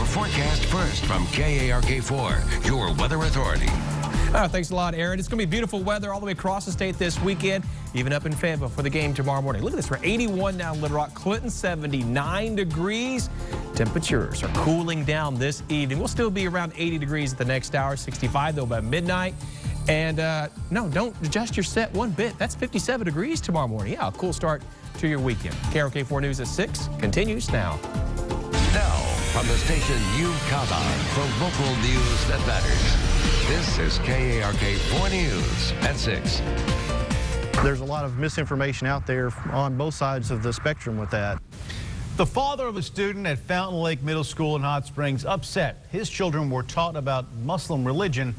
forecast first from KARK4, your weather authority. Thanks a lot, Aaron. It's going to be beautiful weather all the way across the state this weekend, even up in Fayetteville for the game tomorrow morning. Look at this. We're 81 now in Little Rock. Clinton, 79 degrees. Temperatures are cooling down this evening. We'll still be around 80 degrees at the next hour, 65 though by midnight. And no, don't adjust your set one bit. That's 57 degrees tomorrow morning. Yeah, a cool start to your weekend. KARK4 News at 6 continues now. Now, from the station you count on for local news that matters. This is KARK4 News at 6. There's a lot of misinformation out there on both sides of the spectrum with that. The father of a student at Fountain Lake Middle School in Hot Springs upset his children were taught about Muslim religion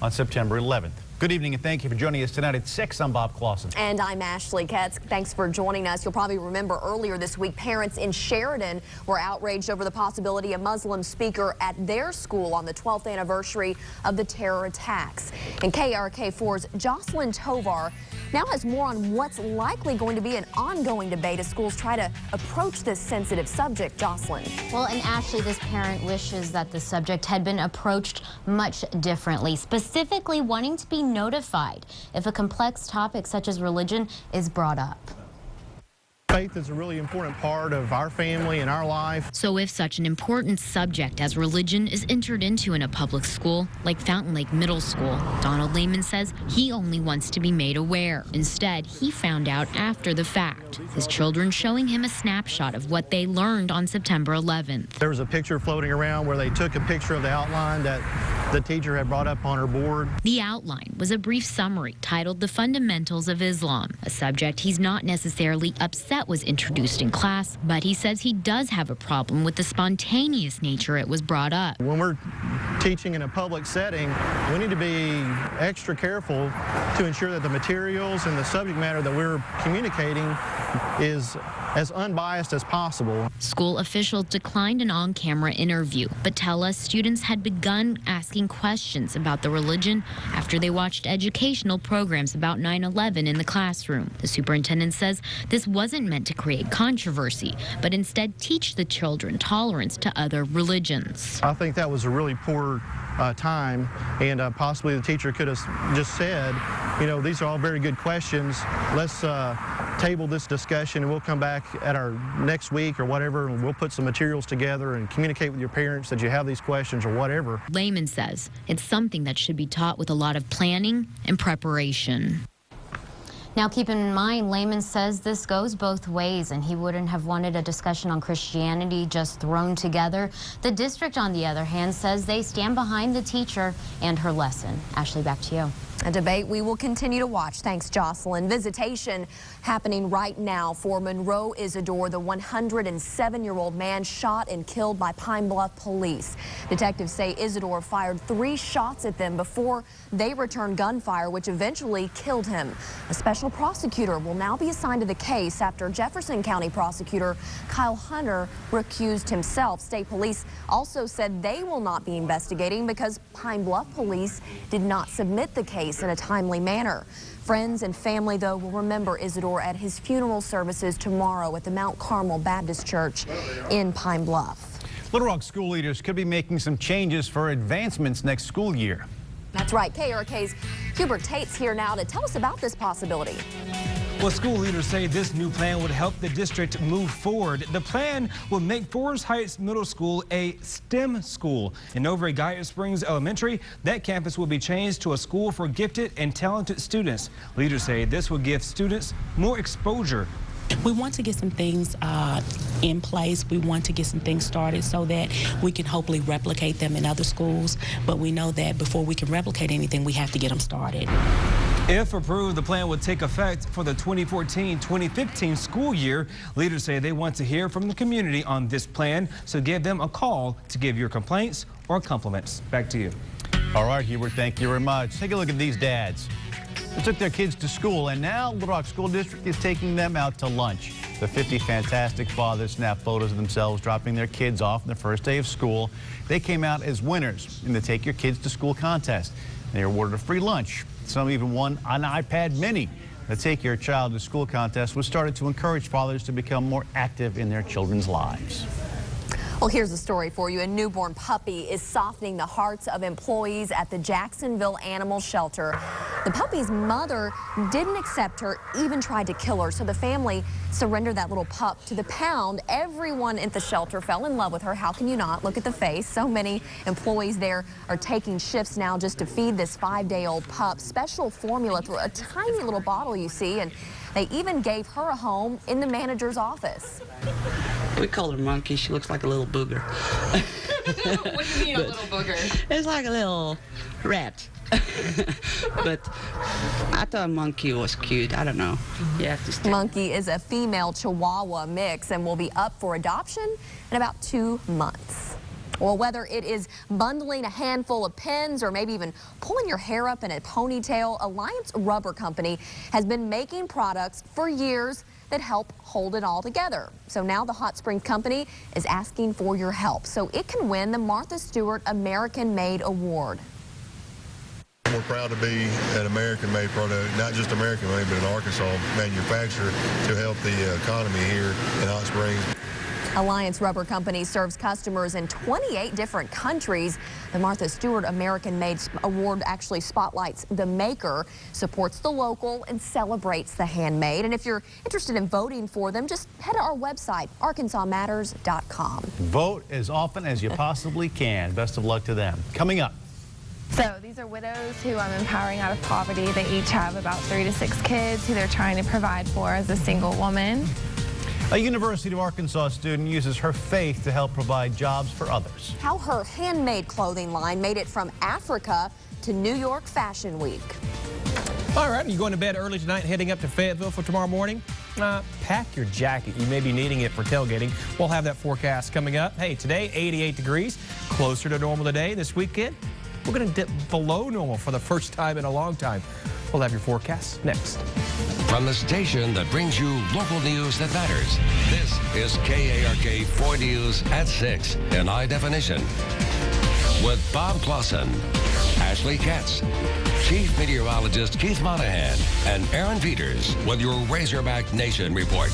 on September 11th. Good evening and thank you for joining us tonight at 6. I'm Bob Clausen. And I'm Ashley Ketz. Thanks for joining us. You'll probably remember earlier this week, parents in Sheridan were outraged over the possibility of Muslim speaker at their school on the 12th anniversary of the terror attacks. And KARK4's Jocelyn Tovar now has more on what's likely going to be an ongoing debate as schools try to approach this sensitive subject. Jocelyn. Well, and Ashley, this parent wishes that the subject had been approached much differently, specifically wanting to be notified if a complex topic such as religion is brought up. Faith is a really important part of our family and our life. So if such an important subject as religion is entered into in a public school like Fountain Lake Middle School, Donald Lehman says he only wants to be made aware. Instead, he found out after the fact, his children showing him a snapshot of what they learned on September 11th. There was a picture floating around where they took a picture of the outline that the teacher had brought up on her board. The outline was a brief summary titled The Fundamentals of Islam, a subject he's not necessarily upset was introduced in class, but he says he does have a problem with the spontaneous nature it was brought up. When we're teaching in a public setting, we need to be extra careful to ensure that the materials and the subject matter that we're communicating is as unbiased as possible. School officials declined an on-camera interview, but tell us students had begun asking questions about the religion after they watched educational programs about 9/11 in the classroom. The superintendent says this wasn't meant to create controversy, but instead teach the children tolerance to other religions. I think that was a really poor time, and possibly the teacher could have just said, you know, these are all very good questions. Let's table this discussion and we'll come back at our next week or whatever, and we'll put some materials together and communicate with your parents that you have these questions or whatever. Lehman says it's something that should be taught with a lot of planning and preparation. Now, keep in mind, Lehman says this goes both ways, and he wouldn't have wanted a discussion on Christianity just thrown together. The district, on the other hand, says they stand behind the teacher and her lesson. Ashley, back to you. A debate we will continue to watch. Thanks, Jocelyn. Visitation happening right now for Monroe Isidore, the 107-year-old man shot and killed by Pine Bluff police. Detectives say Isidore fired 3 shots at them before they returned gunfire, which eventually killed him. A special prosecutor will now be assigned to the case after Jefferson County prosecutor Kyle Hunter recused himself. State police also said they will not be investigating because Pine Bluff police did not submit the case in a timely manner. Friends and family, though, will remember Isidore at his funeral services tomorrow at the Mount Carmel Baptist Church in Pine Bluff. Little Rock school leaders could be making some changes for advancements next school year. That's right. KARK's Hubert Tate's here now to tell us about this possibility. Well, school leaders say this new plan would help the district move forward. The plan will make Forest Heights Middle School a STEM school. And over at Guyatt Springs Elementary, that campus will be changed to a school for gifted and talented students. Leaders say this will give students more exposure. We want to get some things in place. We want to get some things started so that we can hopefully replicate them in other schools. But we know that before we can replicate anything, we have to get them started. If approved, the plan would take effect for the 2014-2015 school year. Leaders say they want to hear from the community on this plan, so give them a call to give your complaints or compliments. Back to you. All right, Hubert, thank you very much. Take a look at these dads. They took their kids to school, and now Little Rock School District is taking them out to lunch. The 50 fantastic fathers snap photos of themselves dropping their kids off on the first day of school. They came out as winners in the Take Your Kids to School contest. They were awarded a free lunch. Some even won an iPad mini. The Take Your Child to School contest was started to encourage fathers to become more active in their children's lives. Well, here's a story for you. A newborn puppy is softening the hearts of employees at the Jacksonville Animal Shelter. The puppy's mother didn't accept her, even tried to kill her, so the family surrendered that little pup to the pound. Everyone at the shelter fell in love with her. How can you not? Look at the face. So many employees there are taking shifts now just to feed this 5-day-old pup. Special formula through a tiny little bottle, you see, and they even gave her a home in the manager's office. We call her Monkey. She looks like a little booger. What do you mean, a little booger? It's like a little rat. But I thought Monkey was cute. I don't know. You have to stay. Monkey is a female Chihuahua mix and will be up for adoption in about 2 months. Well, whether it is bundling a handful of pens or maybe even pulling your hair up in a ponytail, Alliance Rubber Company has been making products for years that help hold it all together. So now the Hot Springs Company is asking for your help so it can win the Martha Stewart American Made Award. We're proud to be an American-made product, not just American-made, but an Arkansas manufacturer to help the economy here in Hot Springs. Alliance Rubber Company serves customers in 28 different countries. The Martha Stewart American Made Award actually spotlights the maker, supports the local, and celebrates the handmade. And if you're interested in voting for them, just head to our website, arkansasmatters.com. Vote as often as you possibly can. Best of luck to them. Coming up. So these are widows who I'm empowering out of poverty. They each have about 3 to 6 kids who they're trying to provide for as a single woman. A University of Arkansas student uses her faith to help provide jobs for others. How her handmade clothing line made it from Africa to New York Fashion Week. All right, you going to bed early tonight, heading up to Fayetteville for tomorrow morning? Pack your jacket. You may be needing it for tailgating. We'll have that forecast coming up. Hey, today, 88 degrees, closer to normal today. This weekend, we're going to dip below normal for the first time in a long time. We'll have your forecast next. From the station that brings you local news that matters, this is KARK4 News at 6 in high definition. With Bob Clausen, Ashley Katz, Chief Meteorologist Keith Monahan, and Aaron Peters with your Razorback Nation report.